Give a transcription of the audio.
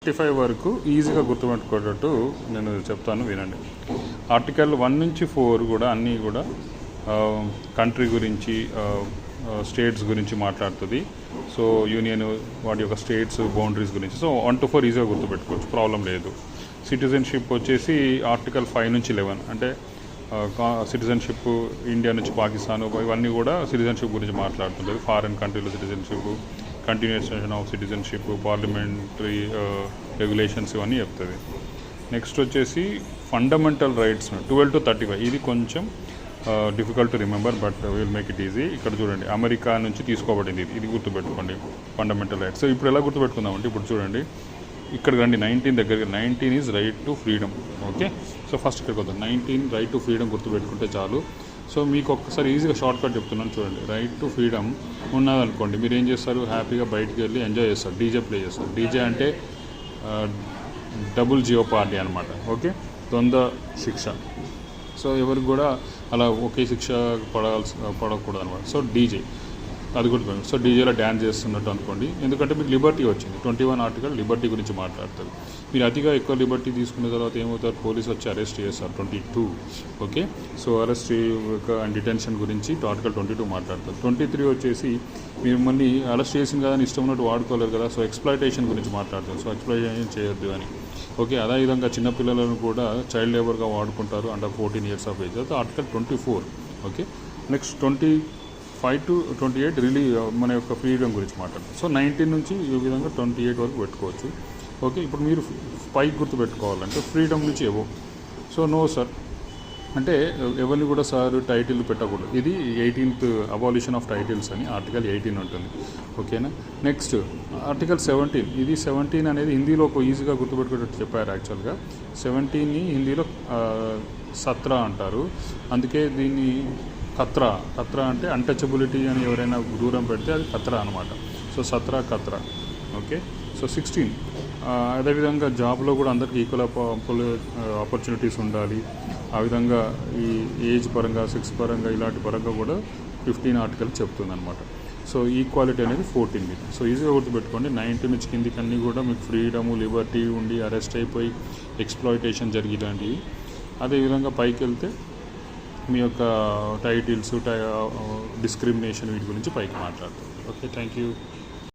55 వరకు ఈజీగా గుర్తుపెట్టుకునేటట్టు నేను చెప్తాను, వినండి. ఆర్టికల్ 1 నుంచి 4 కూడా అన్నీ కూడా కంట్రీ గురించి, స్టేట్స్ గురించి మాట్లాడుతుంది. సో యూనియన్ వాటి యొక్క స్టేట్స్ బౌండరీస్ గురించి. సో 1 to 4 ఈజీగా గుర్తుపెట్టుకోవచ్చు, ప్రాబ్లం లేదు. సిటిజన్షిప్ వచ్చేసి ఆర్టికల్ 5 నుంచి 11, అంటే సిటిజన్షిప్ ఇండియా నుంచి పాకిస్తాన్ ఇవన్నీ కూడా సిటిజన్షిప్ గురించి మాట్లాడుతుంటుంది. ఫారిన్ కంట్రీలో citizenship, continuation of citizenship, parliamentary regulations ఇవన్నీ చెప్తుంది. నెక్స్ట్ వచ్చేసి ఫండమెంటల్ రైట్స్ 12 to 35. ఇది కొంచెం difficult to remember, but will make it easy. ఇక్కడ చూడండి, అమెరికా నుంచి తీసుకోబడింది, ఇది గుర్తుపెట్టుకోండి ఫండమెంటల్ రైట్స్. సో ఇప్పుడు ఎలా గుర్తుపెట్టుకుందామంటే, ఇప్పుడు చూడండి ఇక్కడ రండి, 19 దగ్గర. 19 is right to freedom. Okay, so first ఇక్కడికి వద్దాం. 19 రైట్ టు ఫ్రీడమ్ గుర్తుపెట్టుకుంటే చాలు. సో మీకు ఒక్కసారి ఈజీగా షార్ట్ కట్ చెప్తున్నాను చూడండి. రైట్ టు ఫ్రీడమ్ ఉన్నదనుకోండి, మీరు ఏం చేస్తారు, హ్యాపీగా బయటికి వెళ్ళి ఎంజాయ్ చేస్తారు, డీజే ప్లే చేస్తారు. డీజే అంటే డబుల్ జియో పార్టీ అనమాట. ఓకే, ద్వంద్వ శిక్ష. సో ఎవరికి కూడా అలా ఒకే శిక్ష పడకూడదు అనమాట. సో డీజే అది కూడా. సో డీజేలో డ్యాన్స్ చేస్తున్నట్టు అనుకోండి, ఎందుకంటే మీకు లిబర్టీ వచ్చింది. 21 ఆర్టికల్ లిబర్టీ గురించి మాట్లాడతారు. మీరు అతిగా ఎక్కువ లిబర్టీ తీసుకున్న తర్వాత ఏమవుతారు, పోలీసు వచ్చి అరెస్ట్ చేస్తారు. 22. Okay, so arrest and detention గురించి ఆర్టికల్ 22 మాట్లాడతారు. 23 వచ్చేసి మిమ్మల్ని అరెస్ట్ చేసింది కదా అని ఇష్టం ఉన్నట్టు వాడుకోలేరు కదా, సో ఎక్స్ప్లాయిటేషన్ గురించి మాట్లాడతారు. సో ఎక్స్ప్లాయిటేషన్ చేయొద్దు అని. ఓకే, అదేవిధంగా చిన్నపిల్లలను కూడా చైల్డ్ లేబర్గా వాడుకుంటారు అండర్ 14 years ఆఫ్ ఏజ్. అయితే ఆర్టికల్ 24. ఓకే, నెక్స్ట్ 25 to 28 మన యొక్క ఫ్రీడమ్ గురించి మాట్లాడతాం. సో 19 నుంచి ఈ విధంగా 28 వరకు పెట్టుకోవచ్చు. ఓకే, ఇప్పుడు మీరు పైకి గుర్తుపెట్టుకోవాలంటే ఫ్రీడమ్ నుంచి ఏవో. సో నో సార్ అంటే ఎవరిని కూడా సార్ టైటిల్ పెట్టకూడదు. ఇది 18th అబాలిషన్ ఆఫ్ టైటిల్స్ అని ఆర్టికల్ 18 ఉంటుంది. ఓకేనా. Next article 17. ఇది 17 అనేది హిందీలో ఒక ఈజీగా గుర్తుపెట్టుకునేటట్టు చెప్పారు. యాక్చువల్గా 17ని హిందీలో సత్రా అంటారు. అందుకే దీన్ని ఖత్రా అంటే అన్టచబిలిటీ అని ఎవరైనా దూరం పెడితే అది ఖత్రా అనమాట. సో సత్రా ఖత్రా. ఓకే, సో 16 అదేవిధంగా జాబ్లో కూడా అందరికీ ఈక్వల్ ఆపర్చునిటీస్ ఉండాలి. ఆ విధంగా ఈ ఏజ్ పరంగా, సెక్స్ పరంగా, ఇలాంటి పరంగా కూడా 15 ఆర్టికల్ చెప్తుంది అనమాట. సో ఈక్వాలిటీ అనేది 14 మీద. సో ఈజీగా గుర్తుపెట్టుకోండి. 19 నుంచి కిందికి అన్నీ కూడా మీకు ఫ్రీడము, లిబర్టీ ఉండి అరెస్ట్ అయిపోయి ఎక్స్ప్లాయిటేషన్ జరిగిలాంటివి. అదేవిధంగా పైకి వెళ్తే మీ యొక్క టైటిల్స్, డిస్క్రిమినేషన్ వీటి గురించి పైకి మాట్లాడుతుంది. Okay, thank you.